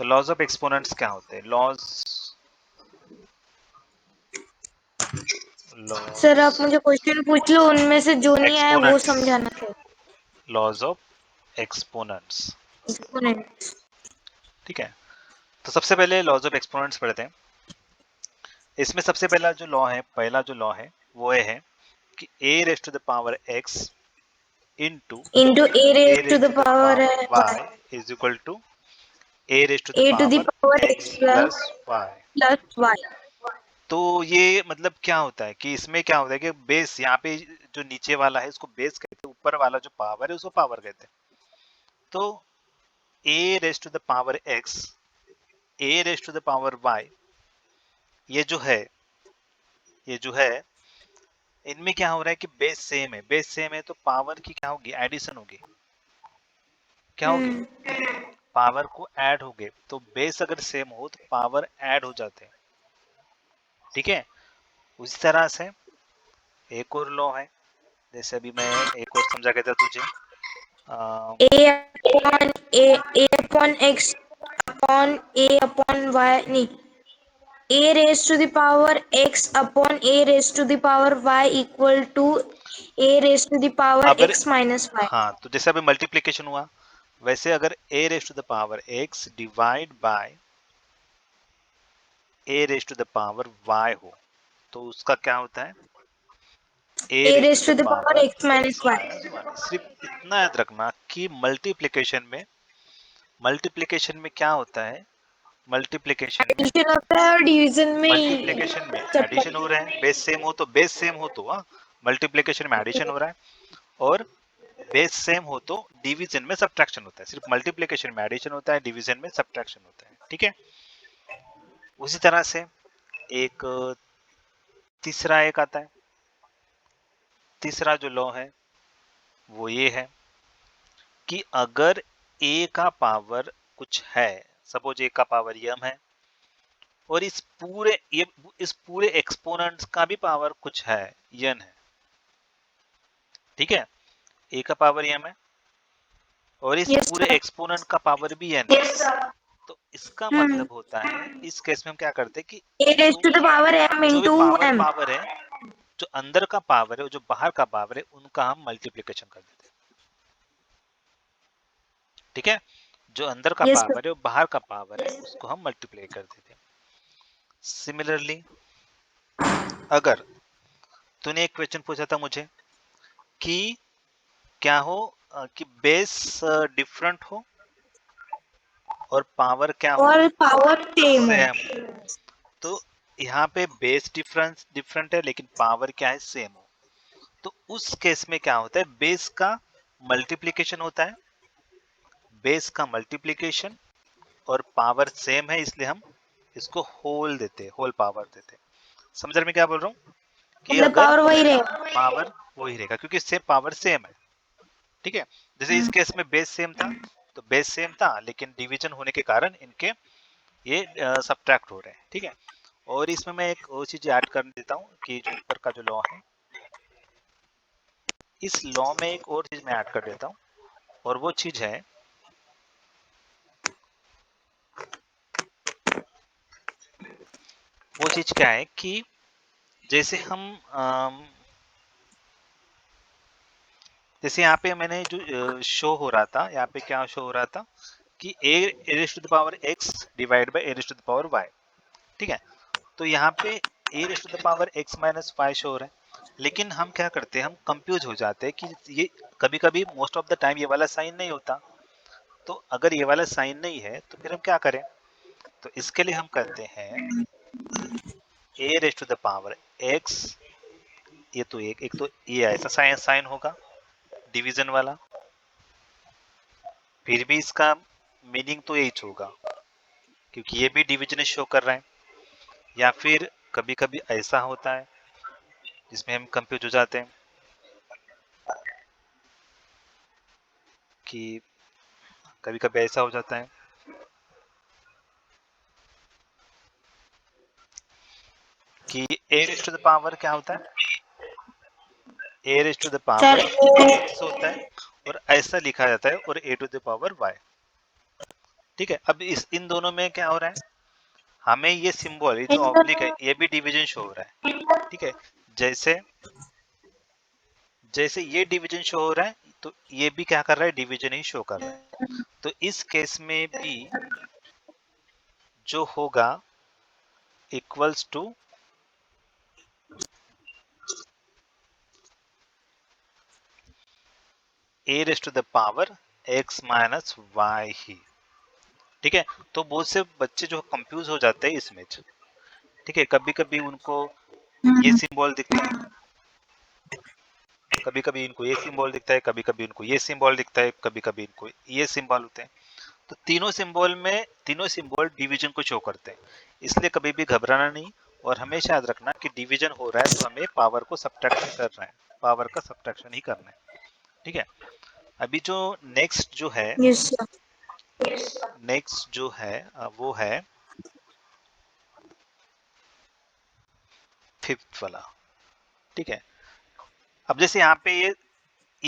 तो laws of exponents क्या होते हैं? सर आप मुझे क्वेश्चन पूछ लो, उनमें से जो नहीं आया वो एक्सपोनेंट्स, समझाना है। Laws of exponents, exponents. ठीक है। तो सबसे पहले लॉज ऑफ एक्सपोनेंट्स पढ़ते हैं। इसमें सबसे पहला जो लॉ है, पहला जो लॉ है वो ये है कि a raise to the power x into into A a raise to raise the to the power power y is equal to a raise to the A to the power power x X plus y। Plus Y. तो ये मतलब क्या होता है कि इसमें क्या होता है कि बेस यहाँ पे जो नीचे वाला है इसको बेस कहते हैं, ऊपर वाला जो पावर है उसको पावर कहते हैं। तो a raise to the power x, a raise to the power y, ये जो है इनमें क्या हो रहा है कि बेस सेम है, बेस सेम है तो पावर की क्या होगी? एडिशन होगी। क्या होगी? पावर को ऐड हो गए। तो बेस अगर सेम हो तो पावर ऐड हो जाते हैं, ठीक है। उसी तरह से एक और लॉ है, जैसे अभी मैं एक और समझा कहता तुझे, a upon x upon a upon y, नहीं, a raise to the power x upon a raise to the power y equal to a raise to the power अगर एक्स माइनस वाई। हाँ, तो जैसे अभी मल्टीप्लीकेशन हुआ, वैसे अगर a raise to the power x divide by a raise to the power y हो तो उसका क्या होता है? a a raise to raise the to the power power X minus x Y. Minus 1। सिर्फ इतना याद रखना कि मल्टीप्लीकेशन में क्या होता है? मल्टीप्लीकेशन में एडिशन होता है और डिवीजन में मल्टीप्लीकेशन में एडिशन हो सब्ट्रैक्शन। रहा है, बेस सेम हो तो बेस सेम हो तो हाँ मल्टीप्लीकेशन में एडिशन हो रहा है, और बेस सेम हो तो डिवीजन में सब्ट्रैक्शन होता है। सिर्फ मल्टीप्लीकेशन में एडिशन होता है, डिवीजन में सब्ट्रैक्शन होता है, ठीक है। उसी तरह से एक तीसरा एक आता है। तीसरा जो लॉ है वो ये है कि अगर a का पावर कुछ है, सपोज a का पावर m है, और इस पूरे एक्सपोनेंट्स का भी पावर कुछ है, n है, ठीक है। a का पावर m है और इस यस पूरे सर। एक्सपोनेंट का पावर भी n है। तो इसका हम्म। मतलब होता है इस केस में हम क्या करते हैं कि ए रेज जो टू द पावर एम जो भी इंटू एम। पावर है, जो अंदर का पावर है और जो बाहर का पावर है, उनका हम मल्टीप्लिकेशन कर देते हैं, ठीक है। जो अंदर का यस सर। पावर है और बाहर का पावर है उसको हम मल्टीप्लाई कर देते हैं। सिमिलरली अगर तूने एक क्वेश्चन पूछा था मुझे कि क्या हो कि बेस डिफरेंट हो और पावर क्या हो? और पावर सेम हो। सेम हो। तो यहाँ पे बेस डिफरेंट है लेकिन पावर क्या है? सेम हो। तो उस केस में क्या होता है? बेस का मल्टीप्लिकेशन होता है, बेस का मल्टीप्लिकेशन, और पावर सेम है इसलिए हम इसको होल देते हैं, होल पावर देते हैं। समझ रहे मैं क्या बोल रहा हूँ? कि मतलब अगर पावर वही रहेगा। पावर वही रहेगा क्योंकि इससे पावर सेम है, ठीक है। जैसे इस केस में बेस सेम था, तो बेस सेम था लेकिन डिवीजन होने के कारण इनके ये सब्ट्रैक्ट हो रहे हैं, ठीक है। और इसमें मैं एक और चीज ऐड कर देता हूँ कि जो ऊपर का जो लॉ है, इस लॉ में एक और चीज मैं ऐड कर देता हूँ, और वो चीज है वो चीज क्या है कि जैसे हम जैसे यहाँ पे मैंने जो शो हो रहा था, यहाँ पे क्या शो हो रहा था कि a raise to the power x divide by a raise to the power y, ठीक है। तो यहाँ पे a raise to the power x minus y show हो रहा है, लेकिन हम क्या करते हैं, हम कंफ्यूज हो जाते हैं कि ये कभी कभी मोस्ट ऑफ द टाइम ये वाला साइन नहीं होता। तो अगर ये वाला साइन नहीं है तो फिर हम क्या करें? तो इसके लिए हम करते हैं a raise to the power x, ये तो एक तो ये ऐसा साइन साइन होगा डिवीजन वाला, फिर भी इसका मीनिंग तो यही होगा क्योंकि ये भी डिवीजन शो कर रहा है। या फिर कभी कभी ऐसा होता है जिसमें हम कंफ्यूज हो जाते हैं कि कभी कभी ऐसा हो जाता है कि a raise to the power क्या होता है? a raise to the sir power A x होता है और ऐसा लिखा जाता है, और a to the power y, ठीक है, अब इस इन दोनों में क्या हो रहा है, हमें ये सिंबल, ये जो इन ऑब्लिक है, दोनों ये भी डिवीजन शो हो रहा है। ठीक है, जैसे जैसे ये डिवीजन शो हो रहा है, तो ये भी क्या कर रहा है, डिवीजन ही शो कर रहा है। तो इस केस में भी जो होगा equals to A raise to the power x minus Y ही। ठीक है, तो बहुत से बच्चे जो कंफ्यूज हो जाते हैं इसमें। ठीक है, कभी कभी उनको ये सिंबल दिखता है, कभी कभी इनको ये सिंबल दिखता है, कभी कभी इनको ये सिंबल दिखता है, कभी कभी इनको ये सिंबल होते हैं। तो तीनों सिंबल डिवीजन को शो करते हैं, इसलिए कभी भी घबराना नहीं। और हमेशा याद रखना कि डिवीजन हो रहा है तो हमें पावर को सब्ट्रैक्ट नहीं करना है, पावर का सब्ट्रैक्शन ही करना है। ठीक है, अभी जो नेक्स्ट जो है, यस सर। नेक्स्ट जो है वो है फिफ्थ वाला। ठीक है, अब जैसे यहाँ पे ये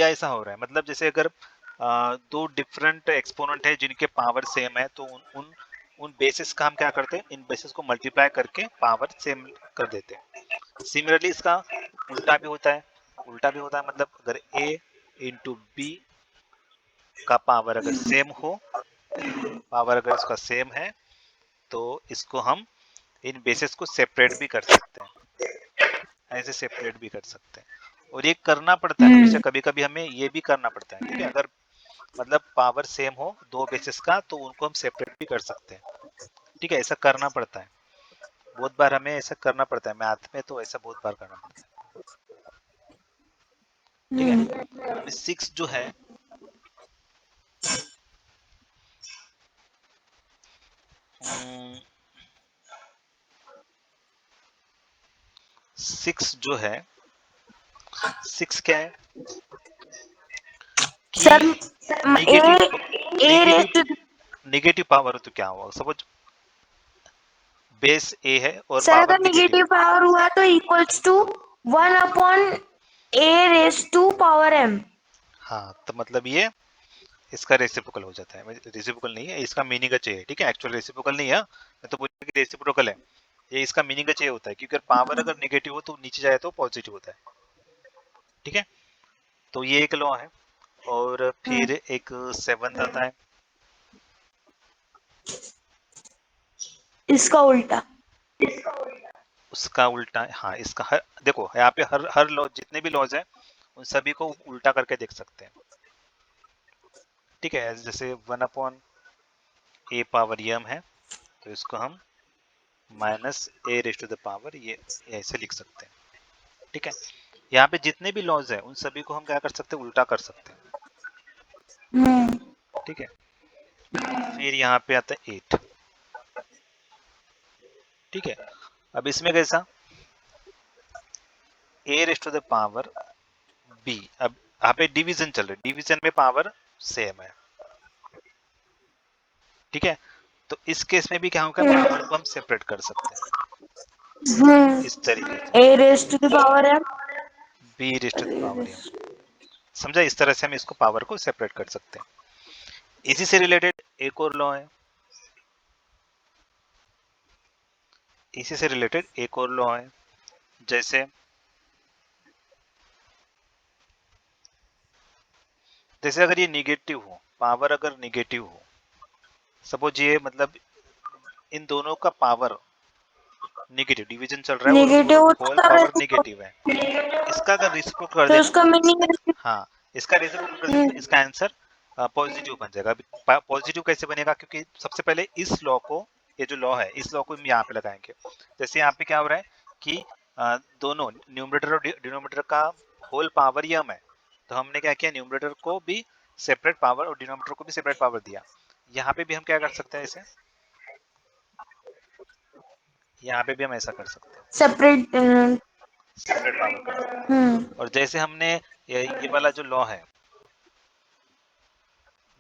ऐसा हो रहा है, मतलब जैसे अगर दो डिफरेंट एक्सपोनेंट है जिनके पावर सेम है, तो उन बेसिस का हम क्या करते हैं, इन बेसिस को मल्टीप्लाई करके पावर सेम कर देते हैं। सिमिलरली इसका उल्टा भी होता है, मतलब अगर a इंटू बी का पावर अगर सेम हो, पावर अगर इसका सेम है, तो इसको हम इन बेसिस को सेपरेट भी कर सकते हैं, ऐसे सेपरेट भी कर सकते हैं। और ये करना पड़ता है हमेशा, कभी कभी हमें ये भी करना पड़ता है। ठीक है, अगर मतलब पावर सेम हो दो बेसिस का, तो उनको हम सेपरेट भी कर सकते हैं। ठीक है, ऐसा करना पड़ता है, बहुत बार हमें ऐसा करना पड़ता है, मैथ में तो ऐसा बहुत बार करना पड़ता है। ठीक है, अभी 6 जो है, सिक्स जो है, 6 क्या है कि sir A negative A raise negative to negative power हो तो क्या हुआ, सपोज बेस ए है और सर पावर अगर निगेटिव निगेटिव है। पावर हुआ तो equals to 1 upon A raise to power M. हाँ, तो मतलब ये इसका रेसिप्रोकल हो जाता है, रेसिप्रोकल नहीं है, इसका मीनिंग चाहिए। ठीक है, एक्चुअल रेसिप्रोकल नहीं है, मैं तो बोल कि रेसिप्रोकल है, ये इसका मीनिंग चाहिए होता है, क्योंकि पावर अगर नेगेटिव हो तो नीचे जाए तो पॉजिटिव होता है। ठीक है, तो ये एक लॉ है। और फिर एक सेवंथ आता है, इसका उल्टा। उसका उल्टा। हाँ, इसका हर देखो यहाँ पे हर हर लॉ, जितने भी लॉज हैं उन सभी को उल्टा करके देख सकते हैं। ठीक है, जैसे 1 अपॉन ए पावर एम है, तो इसको हम minus A raise to the power ये ऐसे लिख सकते हैं। ठीक है, यहाँ पे जितने भी लॉज है उन सभी को हम क्या कर सकते हैं, उल्टा कर सकते हैं। ठीक है, फिर यहाँ पे आता है 8। ठीक है, अब इसमें कैसा, a raise to the power b. अब यहाँ पे डिवीजन चल रहा है, डिवीजन में पावर सेम है। ठीक है, तो इस केस में भी क्या होगा, पावर को हम सेपरेट कर सकते हैं इस तरीके से, a raise to the power m. B raise to the power m. समझा, इस तरह से हम इसको पावर को सेपरेट कर सकते हैं। इसी से रिलेटेड एक और लॉ है, इसी से रिलेटेड एक और लॉ है, जैसे जैसे अगर ये निगेटिव हो, पावर अगर निगेटिव हो, सपोज ये मतलब इन दोनों का पावर निगेटिव, डिवीजन चल रहा है निगेटिव और हो होल तो पावर रेसिप्रो निगेटिव है, इसका अगर रिसिप्रोकल कर तो देना, उसका मीनिंग। हाँ, इसका रेसिप्रोकल कर देना, तो इसका आंसर पॉजिटिव बन जाएगा। पॉजिटिव कैसे बनेगा, क्योंकि सबसे पहले इस लॉ को, ये जो लॉ है इस लॉ को हम यहाँ पे लगाएंगे। जैसे यहाँ पे क्या हो रहा है कि दोनों न्यूमरेटर और डिनोमिनेटर का होल पावर यम है, तो हमने क्या किया, न्यूमरेटर को भी सेपरेट पावर और डिनोमिनेटर को भी सेपरेट पावर दिया। यहाँ पे भी हम क्या कर सकते हैं, इसे यहाँ पे भी हम ऐसा कर सकते हैं, सेपरेट। सेपरेट पावर कर सकते हैं। और जैसे हमने ये वाला जो लॉ है,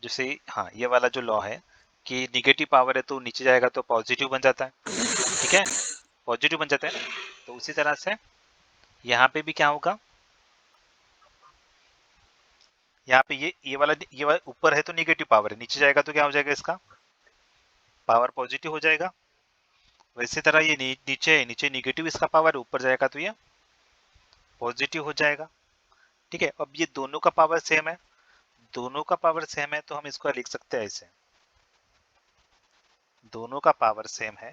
जैसे हाँ, ये वाला जो लॉ है कि निगेटिव पावर है तो नीचे जाएगा तो पॉजिटिव बन जाता है। ठीक है, पॉजिटिव बन जाता है, तो उसी तरह से यहाँ पे भी क्या होगा, यहाँ पे ये वाला ऊपर है तो निगेटिव पावर है, नीचे जाएगा तो क्या हो जाएगा इसका, पावर पॉजिटिव हो जाएगा। वैसे तरह ये नीचे निगेटिव इसका पावर ऊपर जाएगा तो ये पॉजिटिव हो जाएगा। ठीक है, अब ये दोनों का पावर सेम है, दोनों का पावर सेम है तो हम इसको लिख सकते हैं ऐसे, दोनों का पावर सेम है,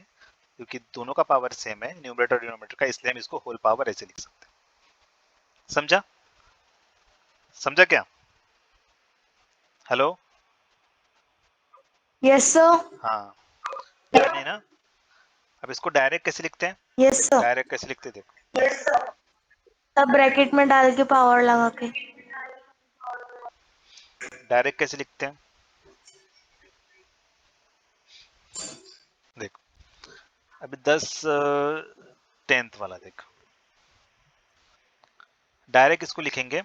क्योंकि दोनों का पावर सेम है न्यूमरेटर डिनोमिनेटर का, इसलिए हम इसको होल पावर ऐसे लिख सकते हैं। समझा? समझा क्या? हेलो? Yes sir. हाँ, ध्यान है ना? अब इसको डायरेक्ट कैसे लिखते हैं? Yes sir. डायरेक्ट कैसे लिखते हैं देखो, तब ब्रैकेट में डाल के पावर लगा के। डायरेक्ट कैसे लिखते हैं देखो, अभी 10th वाला देखो, डायरेक्ट इसको लिखेंगे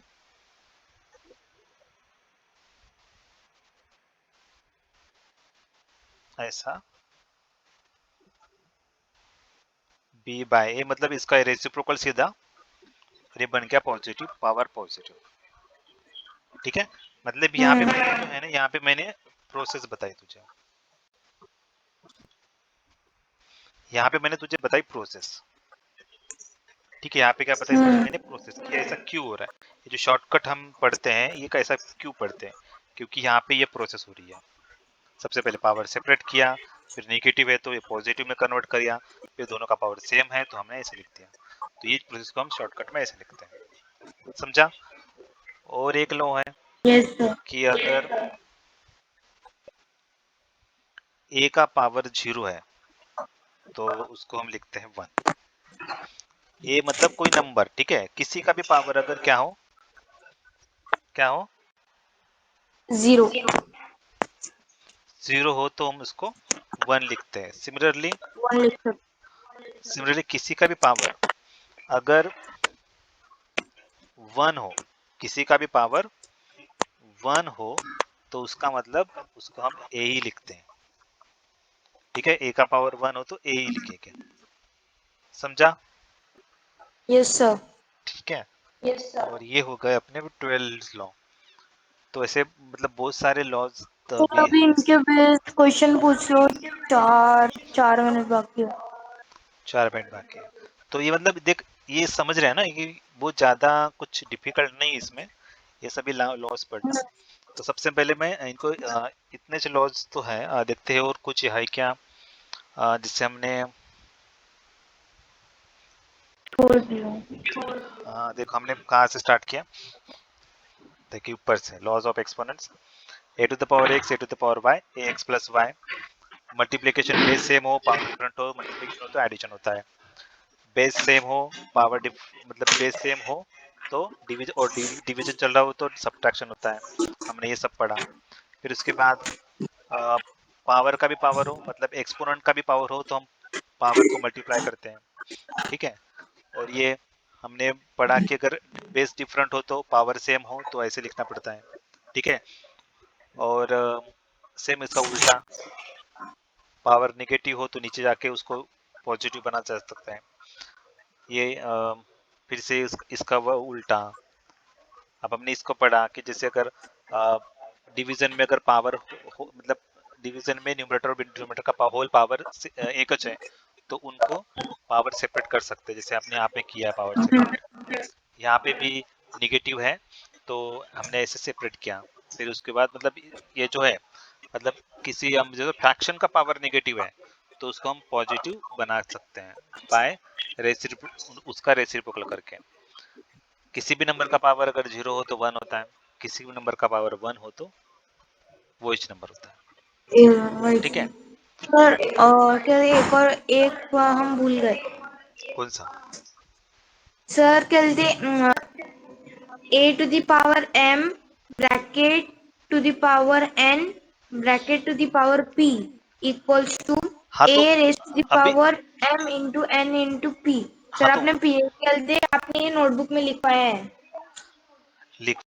ऐसा, b बाय a, मतलब इसका रेसिप्रोकल सीधा, और ये बन गया पॉजिटिव, पावर पॉजिटिव। ठीक है, मतलब यहाँ पे मैंने जो है ना, यहाँ पे मैंने प्रोसेस बताई तुझे, यहाँ पे मैंने तुझे बताई प्रोसेस। ठीक है, यहाँ पे क्या बताया तुझे मैंने प्रोसेस कि ऐसा क्यों हो रहा है, ये जो शॉर्टकट हम पढ़ते हैं ये कैसा क्यों पढ़ते हैं, क्योंकि यहाँ पे ये प्रोसेस हो रही है। सबसे पहले पावर सेपरेट किया, फिर नेगेटिव है तो ये पॉजिटिव में कन्वर्ट किया, फिर दोनों का पावर सेम है तो हमने ऐसे लिख दिया। तो ये प्रोसेस को हम शॉर्टकट में ऐसे लिखते हैं। समझा? और एक लॉ है यस सर। कि अगर a का पावर 0 है तो उसको हम लिखते हैं 1। a मतलब कोई नंबर, ठीक है, किसी का भी पावर अगर क्या हो, क्या हो, 0 0 हो तो हम उसको 1 लिखते हैं। सिमिलरली, 1 लिख सकते। किसी का भी पावर अगर 1 हो, किसी का भी पावर 1 हो तो उसका मतलब उसको हम a ही लिखते हैं। ठीक है, a का पावर 1 हो तो a ही लिखेंगे। समझा? Yes sir. ठीक है, और ये हो गए अपने 12 लॉ। तो ऐसे मतलब बहुत सारे लॉज तो तभी, अभी इनके बेस्ड क्वेश्चन पूछ लो। 4 मिनट बाकी है। 4 मिनट बाकी है। तो ये मतलब देख, ये समझ रहे हैं ना कि बहुत ज्यादा कुछ डिफिकल्ट नहीं इसमें, ये सभी लॉज पढ़ना। तो सबसे पहले मैं इनको इतने से लॉज तो है, देखते हैं और कुछ है क्या जिससे हमने छोड़ दिया। देखो हमने कहाँ से स्टार्ट किया, देखिए ऊपर से laws of exponents, a to the power x, a to the power y, ax plus y। Multiplication base same हो, पावर डिफरेंट हो, मल्टीप्लिकेशन हो तो एडिशन होता है। बेस सेम हो, पावर मतलब बेस सेम हो तो डिवीजन, और डिवीजन चल रहा हो तो सब्ट्रैक्शन होता है। हमने ये सब पढ़ा। फिर उसके बाद पावर का भी पावर हो, मतलब एक्सपोनेंट का भी पावर हो तो हम पावर को मल्टीप्लाई करते हैं। ठीक है, और ये हमने पढ़ा कि अगर बेस डिफरेंट हो तो पावर सेम हो तो ऐसे लिखना पड़ता है। ठीक है, और सेम इसका उल्टा, पावर नेगेटिव हो तो नीचे जाके उसको पॉजिटिव बना जा सकता है। ये फिर से इसका वो उल्टा। अब हमने इसको पढ़ा कि जैसे अगर डिवीजन में अगर पावर मतलब डिवीजन में न्यूमरेटर और डिनोमिनेटर का होल पावर एक है तो उनको पावर सेपरेट कर सकते हैं, जैसे आपने यहाँ पे किया पावर सेपरेट। यहाँ पे भी निगेटिव है तो हमने ऐसे सेपरेट किया। फिर उसके बाद मतलब ये जो है, मतलब किसी हम जैसे फ्रैक्शन का पावर नेगेटिव है तो उसको हम पॉजिटिव बना सकते हैं बाय उसका रेसिप्रोकल करके। किसी भी नंबर का पावर अगर 0 हो तो 1 होता है, किसी भी नंबर का पावर 1 हो तो वो इच नंबर होता है। ठीक है, सर और क्या एक और एक हम भूल गए। कौन सा? सर कहते a to the power m bracket to the power n bracket to the power p equals to हाँ a तो raised to the अभी power m into n into p। हाँ सर तो आपने p कहते आपने ये नोटबुक में लिखवाया है। लिख